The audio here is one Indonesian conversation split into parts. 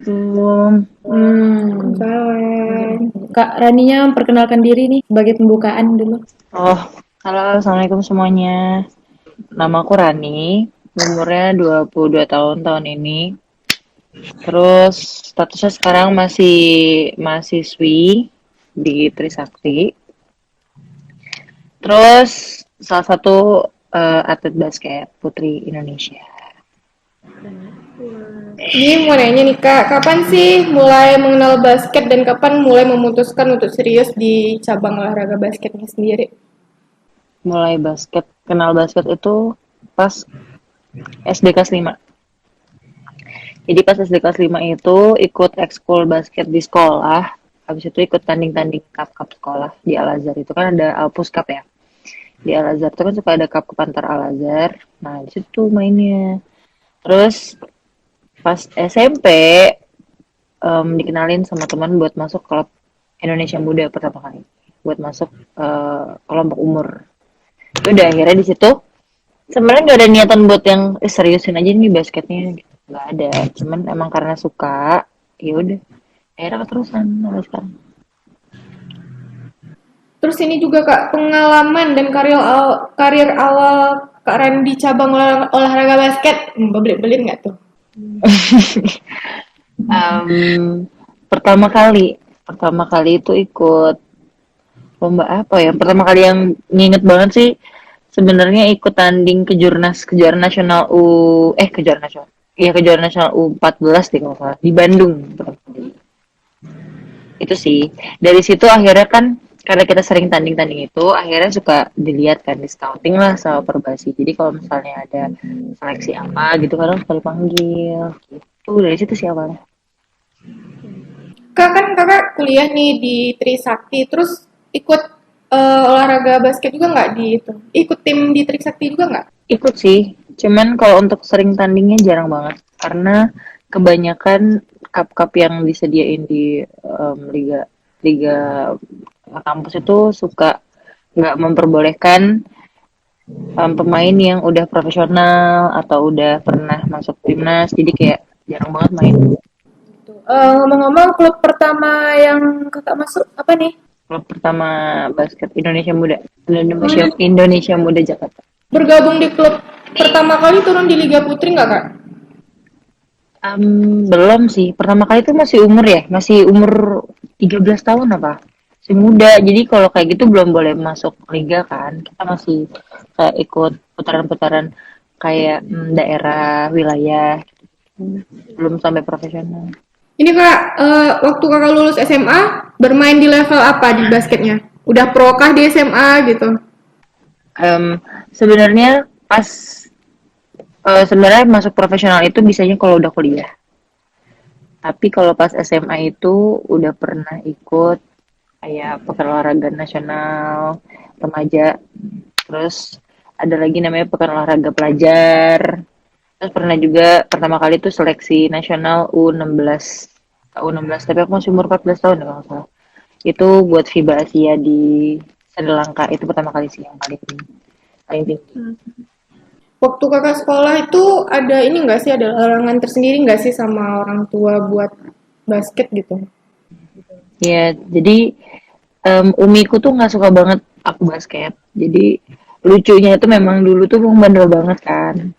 Assalamualaikum. Waalaikumsalam. Kak Raninya memperkenalkan diri nih sebagai pembukaan dulu. Oh, halo, Assalamualaikum semuanya. Nama aku Rani, umurnya 22 tahun tahun ini. Terus statusnya sekarang masih mahasiswi di Trisakti. Terus salah satu atlet basket putri Indonesia. Ini mau nanya nih Kak, kapan sih mulai mengenal basket dan kapan mulai memutuskan untuk serius di cabang olahraga basketnya sendiri? Mulai kenal basket itu pas SD kelas 5. Jadi pas SD kelas 5 itu ikut ekskul basket di sekolah. Habis itu ikut tanding-tanding cup-cup sekolah di Al-Azhar. Itu kan ada Alpus Cup ya. Di Al-Azhar itu kan suka ada cup-cup antar Al-Azhar. Nah, di situ mainnya. Terus pas SMP dikenalin sama teman buat masuk klub Indonesia Muda pertama kali. Buat masuk kelompok umur. Itu udah akhirnya di situ sebenarnya nggak ada niatan buat yang seriusin aja nih basketnya gitu. Nggak ada. Cuman emang karena suka, ya udah akhirnya keterusan sampai sekarang. Terus ini juga Kak, pengalaman dan karir awal Kak Rani di cabang olahraga basket, belit-belit nggak tuh? Em, pertama kali itu ikut lomba apa ya? Pertama kali yang nginget banget sih sebenarnya ikut tanding kejuaraan nasional kejuaraan nasional. Iya kejuaraan nasional U14 deh kalau nggak salah di Bandung. Itu sih. Dari situ akhirnya kan karena kita sering tanding-tanding itu akhirnya suka dilihat kan di scouting lah sama Perbasi. Jadi kalau misalnya ada seleksi apa gitu kadang suka dipanggil gitu. Dari situ sih awalnya. Kak kan kakak kuliah nih di Trisakti, terus ikut olahraga basket juga nggak di itu? Ikut tim di Trisakti juga nggak? Ikut sih, cuman kalau untuk sering tandingnya jarang banget karena kebanyakan cup-cup yang disediain di liga liga kampus itu suka nggak memperbolehkan pemain yang udah profesional atau udah pernah masuk timnas, jadi kayak jarang banget main. Ngomong-ngomong, klub pertama yang kakak masuk apa nih? Klub pertama basket Indonesia Muda, Indonesia Muda Jakarta. Bergabung di klub pertama kali turun di Liga Putri nggak kak? Belum sih. Pertama kali itu masih umur ya, masih umur 13 tahun apa? Masih muda. Jadi kalau kayak gitu belum boleh masuk liga kan. Kita masih kayak ikut putaran-putaran kayak daerah, wilayah, belum sampai profesional. Ini kak, waktu kakak lulus SMA, bermain di level apa di basketnya? Udah pro kah di SMA gitu? Em, sebenarnya sebenarnya masuk profesional itu bisanya kalau udah kuliah. Tapi kalau pas SMA itu udah pernah ikut kayak pekan olahraga nasional remaja. Terus ada lagi namanya pekan olahraga pelajar. Terus pernah juga pertama kali tuh seleksi nasional U16. U16 tapi aku masih umur 14 tahun ya kalau nggak salah. Itu buat FIBA Asia di Sri Lanka. Itu pertama kali sih yang paling tinggi. Waktu kakak sekolah itu ada ini nggak sih, ada larangan tersendiri nggak sih sama orang tua buat basket gitu? Ya, jadi umiku tuh nggak suka banget aku basket. Jadi lucunya itu memang dulu tuh memang bandel banget kan.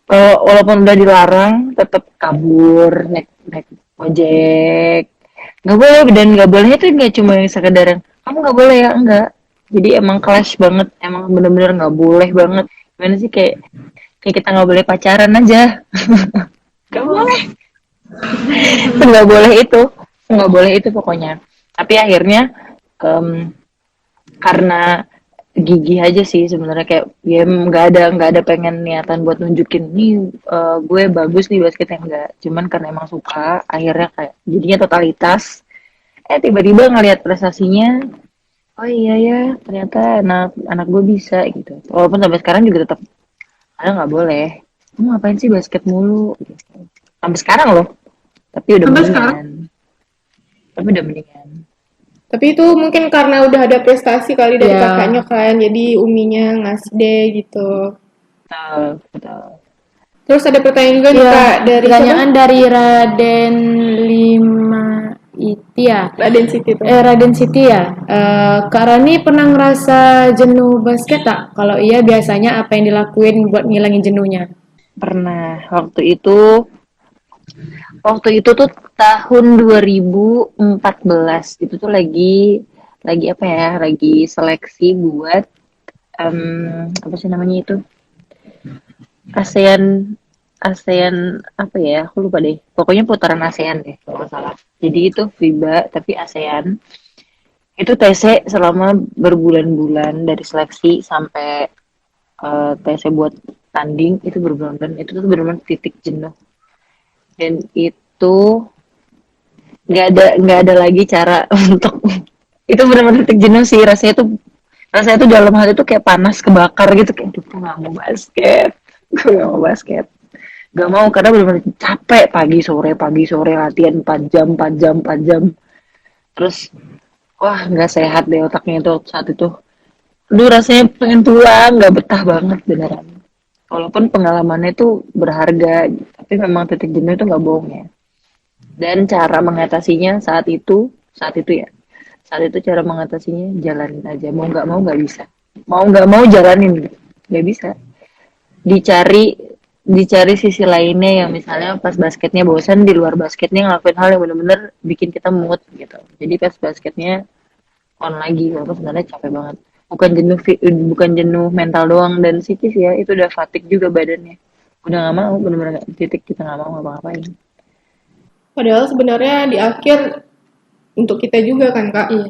Walaupun udah dilarang, tetap kabur, naik naik ojek. Nggak boleh dan nggak bolehnya tuh nggak cuma yang sekedar yang kamu nggak boleh ya enggak. Jadi emang clash banget, emang bener-bener nggak boleh banget. Gimana sih kayak kayak kita nggak boleh pacaran aja, nggak boleh, nggak boleh itu pokoknya. Tapi akhirnya em, karena gigih aja sih sebenarnya kayak ya nggak ada pengen niatan buat nunjukin nih gue bagus nih basketnya enggak cuman karena emang suka akhirnya kayak jadinya totalitas tiba-tiba ngelihat prestasinya oh iya ya ternyata anak anak gue bisa gitu walaupun sampai sekarang juga tetap ada nggak boleh kamu ngapain sih basket mulu gitu. Sampai sekarang loh tapi udah Sampai sekarang. mendingan tapi udah mendingan. Tapi itu mungkin karena udah ada prestasi kali dari Ya kakaknya kan, jadi uminya ngasih deh gitu. betul betul. Terus ada pertanyaan juga nih Iya, Kak dari siapa? pertanyaan dari Raden Lima Itia. Raden Siti tuh. Raden Siti ya. Kak Rani pernah ngerasa jenuh basket tak? Kalau iya biasanya apa yang dilakuin buat ngilangin jenuhnya? Pernah waktu itu tuh tahun 2014 itu tuh lagi apa ya? Lagi seleksi buat apa sih namanya itu? ASEAN ASEAN apa ya? Aku lupa deh. Pokoknya putaran ASEAN deh kalau nggak salah. Jadi itu FIBA tapi ASEAN. Itu TC selama berbulan-bulan dari seleksi sampai TC buat tanding itu berbulan-bulan itu tuh benar-benar titik jenuh dan itu nggak ada lagi cara untuk itu benar-benar titik jenuh sih rasanya tuh dalam hati tuh kayak panas kebakar gitu kayak tuh nggak mau basket gue nggak mau basket nggak mau karena benar-benar capek pagi sore latihan 4 jam 4 jam 4 jam terus wah nggak sehat deh otaknya itu saat itu. Aduh rasanya pengen pulang, nggak betah banget beneran. Walaupun pengalamannya itu berharga, tapi memang titik jenuh itu nggak bohong ya. Dan cara mengatasinya saat itu cara mengatasinya jalanin aja. Mau nggak bisa. Mau nggak mau jalanin, nggak bisa. Dicari dicari sisi lainnya yang misalnya pas basketnya bosan di luar basketnya ngelakuin hal yang bener-bener bikin kita mood gitu. Jadi pas basketnya on lagi walaupun sebenarnya capek banget bukan jenuh mental doang dan psikis ya itu udah fatigue juga badannya udah nggak mau bener-bener titik kita nggak mau ngapa-ngapain. Padahal sebenarnya di akhir untuk kita juga kan Kak. Iya.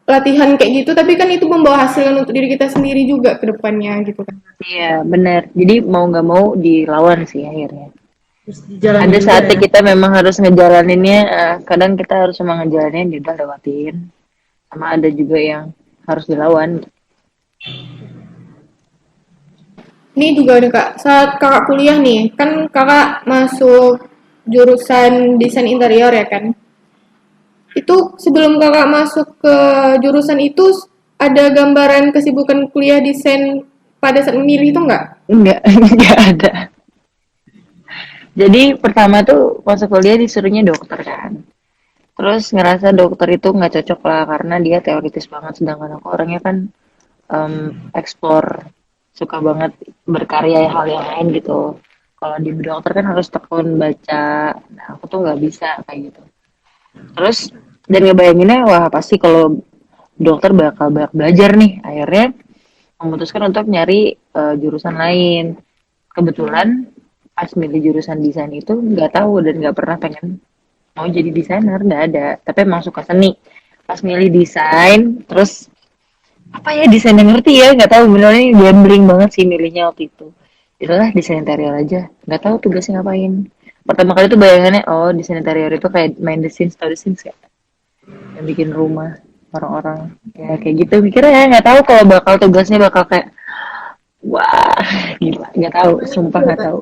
Latihan kayak gitu tapi kan itu membawa hasil untuk diri kita sendiri juga ke depannya gitu kan. Iya bener jadi mau nggak mau dilawan sih akhirnya Terus dijalanin ada juga saatnya ya. kita memang harus ngejalaninnya kadang kita harus memang ngejalaninnya dia udah lewatin sama ada juga yang harus dilawan. Ini juga nih Kak, saat Kakak kuliah nih, kan Kakak masuk jurusan desain interior ya kan? Itu sebelum Kakak masuk ke jurusan itu ada gambaran kesibukan kuliah desain pada saat memilih itu nggak? Enggak enggak ada jadi pertama tuh masuk kuliah disuruhnya dokter kan. Terus ngerasa dokter itu nggak cocok lah karena dia teoritis banget sedangkan aku orangnya kan explore suka banget berkarya hal yang lain gitu. Kalau di dokter kan harus tekun baca, nah aku tuh nggak bisa kayak gitu. Terus dan ngebayanginnya wah pasti kalau dokter bakal banyak belajar nih. Akhirnya memutuskan untuk nyari jurusan lain. Kebetulan pas milih jurusan desain itu nggak tahu dan nggak pernah pengen mau jadi desainer nggak ada tapi emang suka seni pas milih desain terus apa ya desain yang ngerti ya nggak tahu benernya gambling banget sih milihnya waktu itu itulah desain interior aja nggak tahu tugasnya ngapain pertama kali tuh bayangannya oh desain interior itu kayak main The Sims tahu The Sims ya yang bikin rumah orang-orang ya kayak gitu mikirnya ya nggak tahu kalau bakal tugasnya bakal kayak wah gila nggak tahu sumpah nggak tahu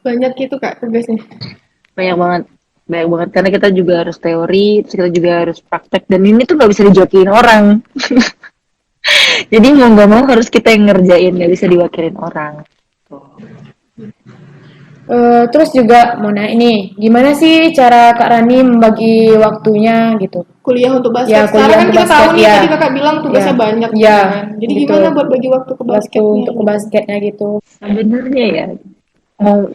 Banyak gitu Kak tugasnya. banyak banget banyak banget karena kita juga harus teori terus kita juga harus praktek dan ini tuh nggak bisa dijokiin orang jadi mau nggak mau harus kita yang ngerjain nggak bisa diwakilin orang tuh. Terus juga mau nanya ini, gimana sih cara Kak Rani membagi waktunya gitu? Kuliah untuk basket. Ya Sekarang kuliah kan untuk kita tahu basket nih ya, tadi Kakak bilang ya, tugasnya banyak gitu ya, kan. Jadi gitu. gimana buat bagi waktu ke Waktu basketnya untuk ke gitu? basketnya gitu. Sebenarnya ya mau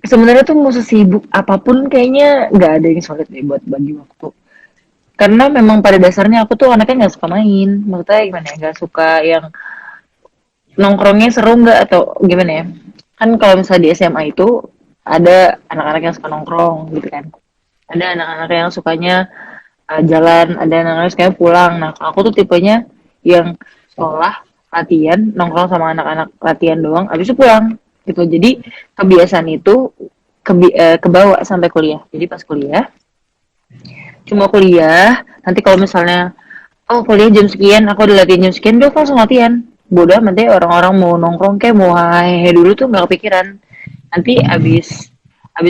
sebenarnya tuh mau sesibuk apapun kayaknya nggak ada yang sulit deh buat bagi waktu karena memang pada dasarnya aku tuh anaknya nggak suka main maksudnya gimana ya nggak suka yang nongkrongnya seru nggak atau gimana ya kan kalau misalnya di SMA itu ada anak-anak yang suka nongkrong gitu kan ada anak-anak yang sukanya jalan ada anak-anak yang sukanya pulang nah kalau aku tuh tipenya yang sekolah latihan nongkrong sama anak-anak latihan doang abis itu pulang gitu jadi kebiasaan itu kebawa sampai kuliah jadi pas kuliah cuma kuliah nanti kalau misalnya oh kuliah jam sekian aku udah latihan jam sekian udah aku langsung latihan bodoh nanti orang-orang mau nongkrong kayak mau hehe dulu tuh nggak kepikiran nanti abis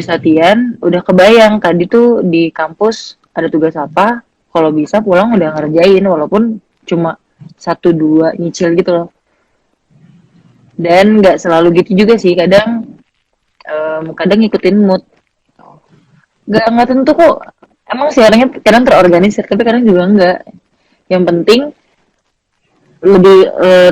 latihan udah kebayang tadi tuh di kampus ada tugas apa kalau bisa pulang udah ngerjain walaupun cuma satu dua nyicil gitu loh Dan nggak selalu gitu juga sih, kadang ngikutin mood. Nggak tentu kok. Emang sih orangnya kadang terorganisir, tapi kadang juga enggak. Yang penting lebih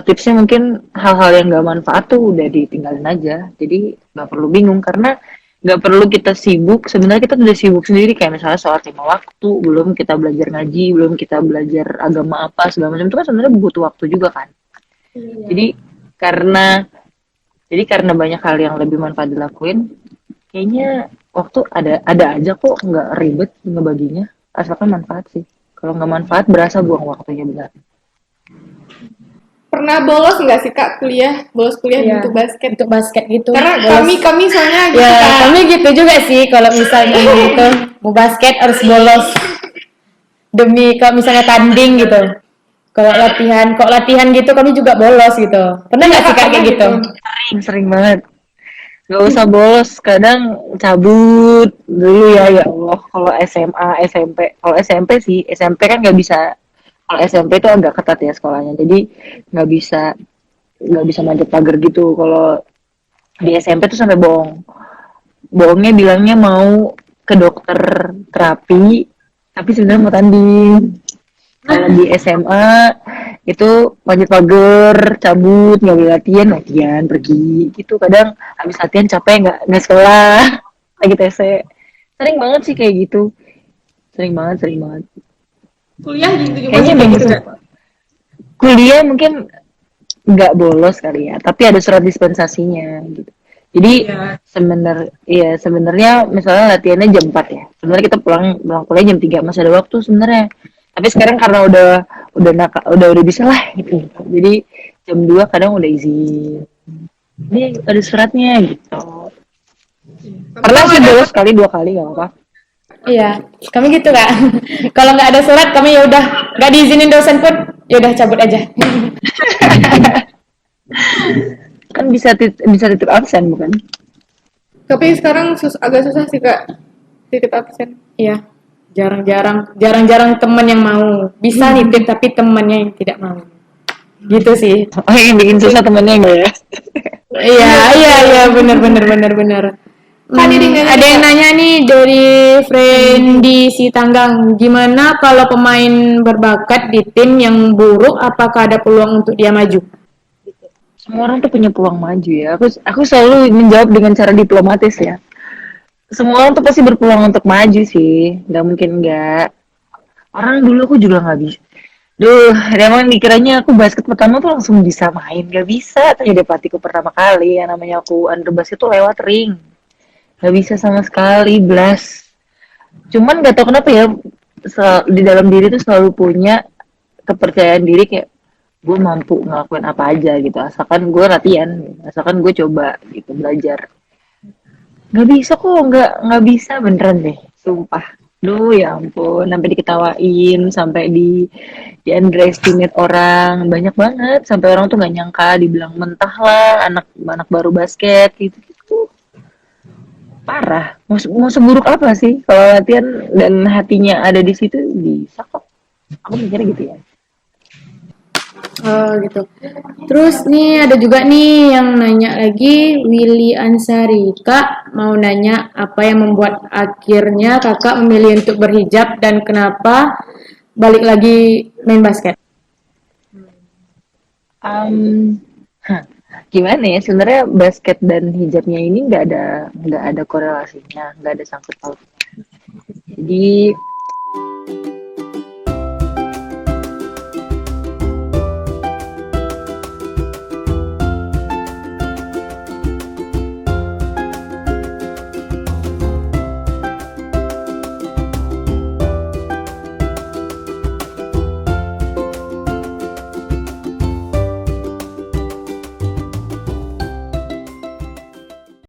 tipsnya mungkin hal-hal yang nggak manfaat tuh udah ditinggalin aja. Jadi nggak perlu bingung karena nggak perlu kita sibuk. Sebenarnya kita udah sibuk sendiri kayak misalnya soal 5 waktu, belum kita belajar ngaji, belum kita belajar agama apa segala macam itu kan sebenarnya butuh waktu juga kan. Jadi karena karena banyak hal yang lebih manfaat dilakuin, kayaknya waktu ada aja kok nggak ribet ngebaginya asalkan manfaat sih. Kalau nggak manfaat berasa buang waktunya benar. Pernah bolos nggak sih Kak kuliah? Bolos kuliah Iya, untuk basket? untuk basket gitu. Karena Bolos. kami soalnya gitu Ya, Kak. kami gitu juga sih kalau misalnya gitu mau basket harus bolos demi kalau misalnya tanding gitu. Kalau latihan gitu kami juga bolos gitu. Pernah nggak sih Kak Pernah kayak gitu? Sering banget. Gak usah bolos, kadang cabut dulu ya Allah. Kalau SMA, SMP, kalau SMP sih, SMP kan nggak bisa. Kalau SMP itu agak ketat ya sekolahnya, jadi nggak bisa nggak bisa manjat pagar gitu. Kalau di SMP tuh sampai bohongnya bilangnya mau ke dokter terapi, tapi sebenarnya mau tanding. Kalau di SMA itu manjat pagar, cabut, nggak boleh latihan, latihan, pergi gitu. Kadang habis latihan capek nggak sekolah, lagi TC. Sering banget sih kayak gitu. Sering banget, sering banget. Kuliah gitu juga Kayaknya sih kayak gitu begitu. Kak. Kuliah mungkin nggak bolos kali ya, tapi ada surat dispensasinya gitu. Jadi Iya. sebenarnya misalnya latihannya jam 4 ya. Sebenarnya kita pulang pulang kuliah jam 3 masih ada waktu sebenarnya. Tapi sekarang karena udah bisa lah gitu. Jadi jam 2 kadang udah izin. Ini ada suratnya gitu. Pernah sih bolos sekali 2 kali nggak apa-apa. Iya, kami gitu Kak. Kalau nggak ada surat kami ya udah nggak diizinin dosen pun ya udah cabut aja. Kan bisa titip absen bukan? Tapi sekarang agak susah sih Kak. Titip absen. Iya, jarang-jarang teman yang mau. Bisa nitip tapi temannya yang tidak mau. Gitu sih. Oh yang bikin susah temennya enggak ya? Iya, benar. Kan ini nanya Ada yang Kak. nanya nih dari Friendly si Tanggang, gimana kalau pemain berbakat di tim yang buruk, apakah ada peluang untuk dia maju? Semua orang tuh punya peluang maju ya. Aku selalu menjawab dengan cara diplomatis ya. Semua orang tuh pasti berpeluang untuk maju sih. Nggak mungkin nggak. Orang dulu aku juga nggak bisa. Duh, emang dikiranya aku basket pertama tuh langsung bisa main. Gak bisa. Tanya deh pelatihku pertama kali. Yang namanya aku under basket tuh lewat ring. Gak bisa sama sekali, blast. Cuman gak tau kenapa ya. Di dalam diri tuh selalu punya kepercayaan diri kayak gue mampu ngelakuin apa aja gitu asalkan gue latihan asalkan gue coba gitu belajar nggak bisa kok nggak bisa beneran deh sumpah duh ya ampun sampai diketawain sampai di underestimate orang banyak banget sampai orang tuh nggak nyangka dibilang mentah lah anak anak baru basket gitu gitu parah mau seburuk apa sih kalau latihan dan hatinya ada di situ bisa kok aku mikirnya gitu ya. Oh gitu. Terus nih ada juga nih yang nanya lagi, Willy Ansari. Kak mau nanya apa yang membuat akhirnya kakak memilih untuk berhijab dan kenapa balik lagi main basket? Um, gimana ya sebenarnya basket dan hijabnya ini nggak ada korelasinya nggak ada sangkut pautnya jadi